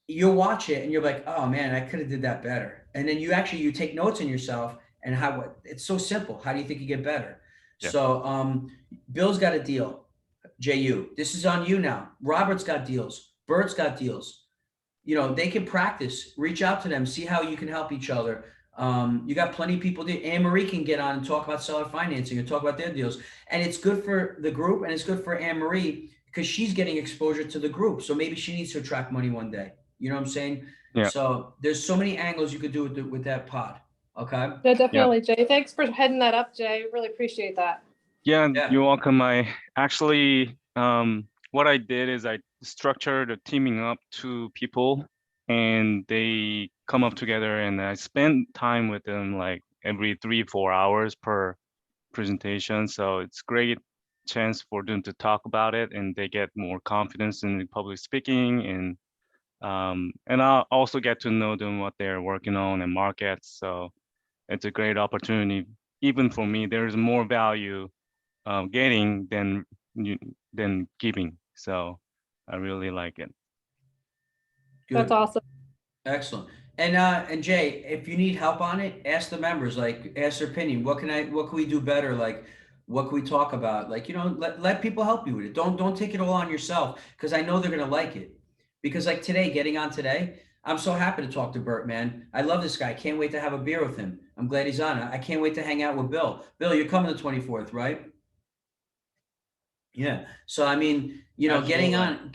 You'll watch it and you're like, oh man, I could have did that better. And then you take notes on yourself and it's so simple. How do you think you get better? Yeah. So Bill's got a deal. JU, this is on you now. Robert's got deals. Bert's got deals. They can practice, reach out to them, see how you can help each other. You got plenty of people. Anne Marie can get on and talk about seller financing and talk about their deals. And it's good for the group and it's good for Anne Marie because she's getting exposure to the group. So maybe she needs to attract money one day. You know what I'm saying? Yeah. So there's so many angles you could do with that pod. Okay. Yeah, definitely, Jay. Thanks for heading that up, Jay. Really appreciate that. Yeah, you're welcome. I actually, what I did is I structured a teaming up 2 people and they come up together and I spend time with them like every 3-4 hours per presentation. So it's great chance for them to talk about it and they get more confidence in public speaking and I'll also get to know them what they're working on and markets. So it's a great opportunity. Even for me, there's more value getting than giving. So I really like it. Good. That's awesome. Excellent. And Jay, if you need help on it, ask the members, ask their opinion. What can we do better? What can we talk about? Let people help you with it. Don't take it all on yourself because I know they're going to like it. Because today, getting on today, I'm so happy to talk to Bert, man. I love this guy. Can't wait to have a beer with him. I'm glad he's on. I can't wait to hang out with Bill. Bill, you're coming the 24th, right? Yeah. So, I mean, getting on,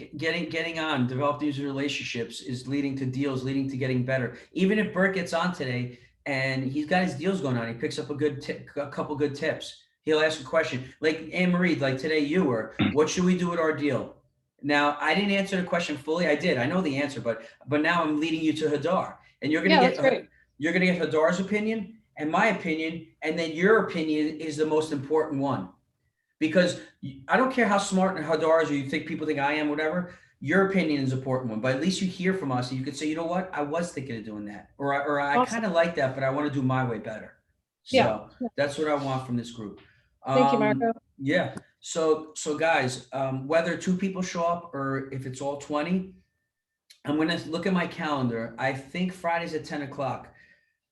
develop these relationships is leading to deals, leading to getting better. Even if Bert gets on today and he's got his deals going on, he picks up a couple good tips. He'll ask a question like Anne Marie, like today you were, what should we do with our deal? Now, I didn't answer the question fully. I did. I know the answer, but now I'm leading you to Hadar, and you're Yeah, gonna that's great. you're gonna get Hadar's opinion and my opinion, and then your opinion is the most important one. Because I don't care how smart Hadar is, or you think people think I am, whatever. Your opinion is an important one, but at least you hear from us, and you could say, you know what, I was thinking of doing that, or I Awesome. kind of like that, but I want to do my way better. So Yeah. that's what I want from this group. Thank you, Marco. Yeah. So guys, whether 2 people show up or if it's all 20, I'm gonna look at my calendar. I think Fridays at 10 o'clock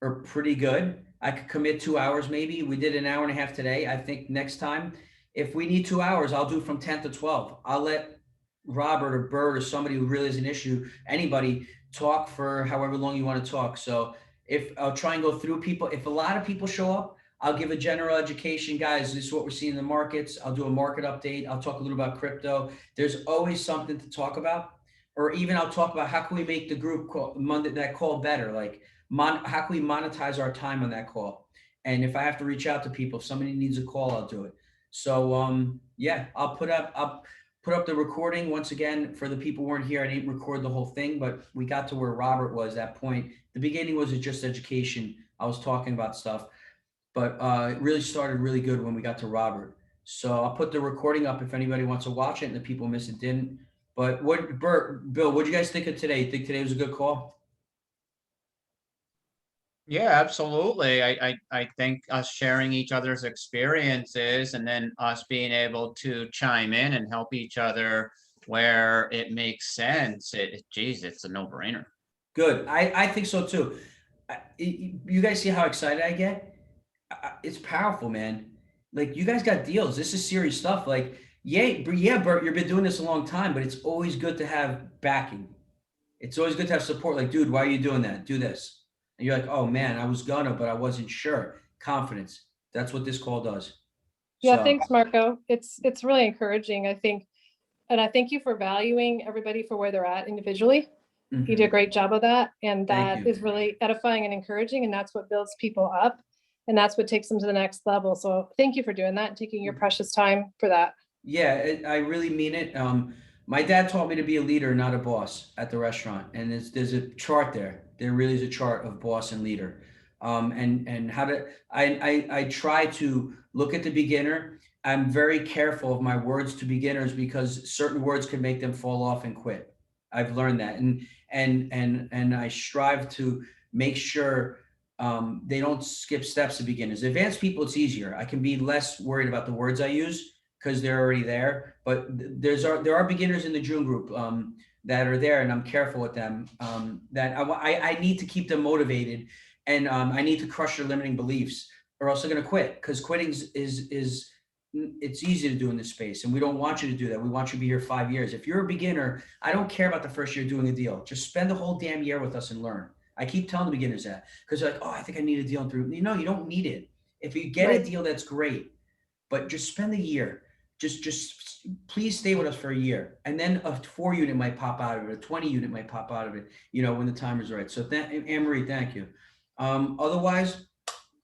are pretty good. I could commit 2 hours maybe. We did an hour and a half today. I think next time, if we need 2 hours, I'll do from 10 to 12. I'll let Robert or Bert or somebody who really is an issue, anybody, talk for however long you want to talk. So if I'll try and go through people, if a lot of people show up, I'll give a general education, guys. This is what we're seeing in the markets. I'll do a market update. I'll talk a little about crypto. There's always something to talk about. Or even I'll talk about how can we make the group call Monday, that call better? Like how can we monetize our time on that call? And if I have to reach out to people, if somebody needs a call, I'll do it. So yeah, I'll put up the recording once again for the people who weren't here. I didn't record the whole thing, but we got to where Robert was that point. The beginning was just education. I was talking about stuff, but it really started really good when we got to Robert. So I'll put the recording up if anybody wants to watch it and the people miss it didn't. But Bill, what do you guys think of today? You think today was a good call? Yeah, absolutely. I think us sharing each other's experiences and then us being able to chime in and help each other where it makes sense. Geez, it's a no-brainer. Good. I think so too. You guys see how excited I get? It's powerful, man. Like you guys got deals. This is serious stuff. Like, yeah, Bert, you've been doing this a long time, but it's always good to have backing. It's always good to have support. Like, dude, why are you doing that? Do this. And you're like, oh man, I was gonna, but I wasn't sure. Confidence. That's what this call does. Yeah, So, thanks, Marco. It's really encouraging, I think. And I thank you for valuing everybody for where they're at individually. You did a mhm. great job of that. And Thank that you. is really edifying and encouraging. And that's what builds people up. And that's what takes them to the next level. So thank you for doing that and taking your precious time for that. Yeah, I really mean it. My dad taught me to be a leader, not a boss at the restaurant. And there's a chart there. There really is a chart of boss and leader. And how to, I try to look at the beginner. I'm very careful of my words to beginners because certain words can make them fall off and quit. I've learned that. And I strive to make sure they don't skip steps to beginners. Advanced people, it's easier. I can be less worried about the words I use because they're already there. But there are beginners in the June group that are there, and I'm careful with them. That I need to keep them motivated, and I need to crush their limiting beliefs, or else they're going to quit. Because quitting is it's easy to do in this space, and we don't want you to do that. We want you to be here 5 years. If you're a beginner, I don't care about the first year doing a deal. Just spend the whole damn year with us and learn. I keep telling the beginners that because they're like, oh, I think I need a deal through. You know, you don't need it. If you get a deal, that's great, but just spend the year. Just please stay with us for a year, and then a 4 unit might pop out of it, a 20 unit might pop out of it, you know, when the time is right. So Anne-Marie, thank you. Otherwise,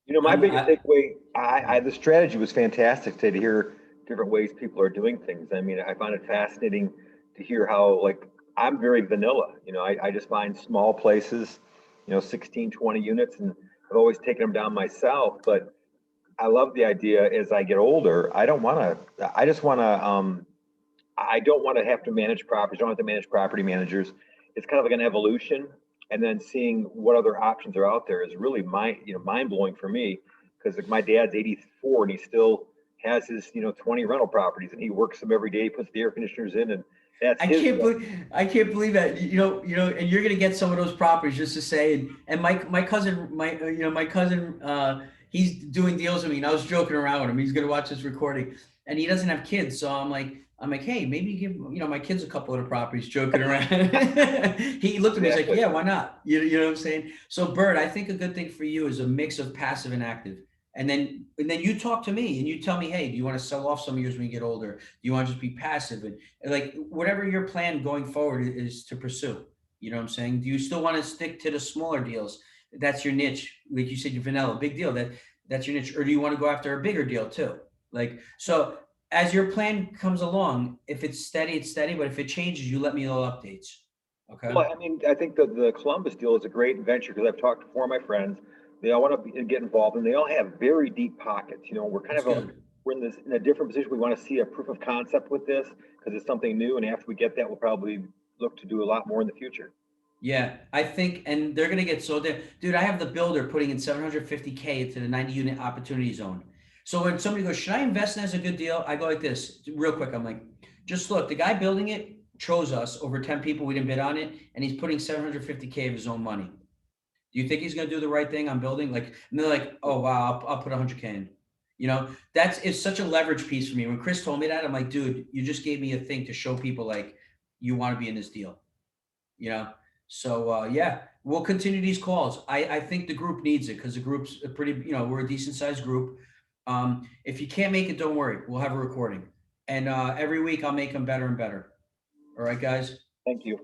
You know, my I'm- biggest I- takeaway, the strategy was fantastic today to hear different ways people are doing things. I mean, I found it fascinating to hear how, like, I'm very vanilla. You know, I just find small places, 16, 20 units, and I've always taken them down myself. But I love the idea as I get older, I don't want to, I just want to, I don't want to have to manage properties. I don't have to manage property managers. It's kind of like an evolution. And then seeing what other options are out there is really mind blowing for me. Because like my dad's 84 and he still has his, 20 rental properties and he works them every day. He puts the air conditioners in and that's I his. can't believe that. And you're gonna get some of those properties just to say. And my cousin, he's doing deals with me, and I was joking around with him. He's gonna watch this recording, and he doesn't have kids, so I'm like, hey, maybe give my kids a couple of the properties, joking around. He looked at me, he's like, yeah, why not? You know what I'm saying? So, Bert, I think a good thing for you is a mix of passive and active. And then you talk to me and you tell me, hey, do you want to sell off some years when you get older? Do you want to just be passive? And like whatever your plan going forward is to pursue. You know what I'm saying? Do you still want to stick to the smaller deals? That's your niche. Like you said, your vanilla, big deal. That's your niche. Or do you want to go after a bigger deal too? Like, so as your plan comes along, if it's steady, it's steady, but if it changes, you let me know updates. Okay? Well, I mean, I think the Columbus deal is a great venture because I've talked to 4 of my friends. They all want to get involved and they all have very deep pockets. You know, we're kind That's of good. we're in a different position. We want to see a proof of concept with this because it's something new. And after we get that, we'll probably look to do a lot more in the future. Yeah, I think, and they're gonna get so there. Dude, I have the builder putting in 750K into the 90 unit opportunity zone. So when somebody goes, should I invest in as a good deal? I go like this, real quick. I'm like, just look, the guy building it chose us over 10 people. We didn't bid on it, and he's putting 750K of his own money. Do you think he's gonna do the right thing on building? Like, and they're like, oh wow, I'll put 100K in. You know, it's such a leverage piece for me. When Chris told me that, I'm like, dude, you just gave me a thing to show people like you want to be in this deal. You know. So yeah, we'll continue these calls. I think the group needs it because the group's a pretty, you know, we're a decent sized group. If you can't make it, don't worry. We'll have a recording. And every week I'll make them better and better. All right, guys? Thank you.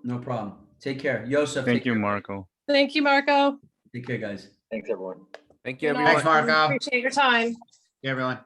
No problem. Take care. Yosef, Thank take you, care. Marco. Thank you, Marco. Take care, guys. Thanks, everyone. Thank you, And everyone. Thanks, Marco. Appreciate your time. Yeah, everyone.